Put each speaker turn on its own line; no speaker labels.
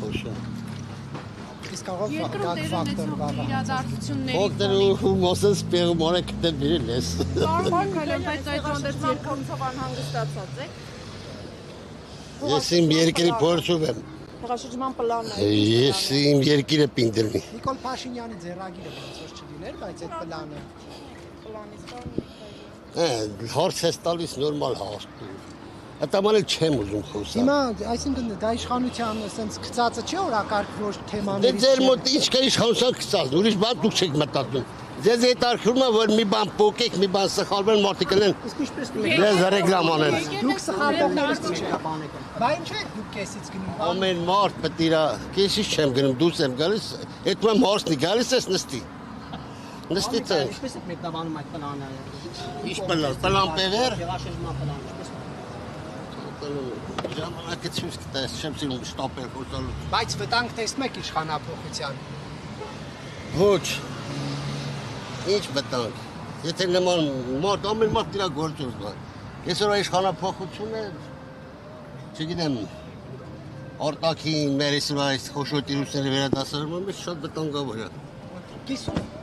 խոսում։
Իսկ կարող դա ֆակտոր
իրադարձությունների
Ո՞ղտեր ու մոսես պեղում օրը կտեմ բերել ես։
Պարոն Քալյան, բայց այդ հանդերձ փորձով անհանգստացած եք։
Ես իմ երկրի փորձով եմ։
Հեղաշրջման պլանն է։
Ես իմ երկիրը պինդ դրնի։
Նիկոլ Փաշինյանի ձեռագիրը ոնց որ չլիներ, բայց այդ պլանը
Հարց ես տալիս նորմալ հարց։ Ատամանել չեմ ուզում խոսալ։
Հիմա, այսինքն դա իշխանության ասենց գծածը չէ օրակարգ որ
Դե
թեմաներից
ձեր մոտ ինչ կա իշխանության գծած, ուրիշ բան դուք չեք մտածում։ Ձեզ հետարքրում է որ մի բան փոկեք, մի բան սխալվեն, մարդիկ են։
Իսկ ինչպես
Ձեզ ռեգլամ անել։
դուք սխալվելներից չի բանեք։ Բա ինչ է դուք կեսից գնում։
Ամեն մարդ պետք է քեսից չեմ գնում, դուրս եմ գալիս, այդ մեմ հարցնի գալիս ես նստի։ Նստի ցե։
Ինչպես է մեկնաբանում այդ պլանը։
Ինչ պլան, պլան պևեր։
Հեղաշրջման պլանը, ինչպես
Ժամանակը ցույց կտես, չեմ սիրում շտապել խոսալու։
Բայց վտանգ տեսնում եք իշխանափոխության։
Ոչ։ Ինչ վտանգ։ Եթե նման մարդ ամեն մարդ իր գործով զգա։ Այսօր իշխանափոխությունը չգիտեմ արտաքին մեր այս խոշոր տիրույթների վերադասարումը շատ վտանգավոր է։
Կիսում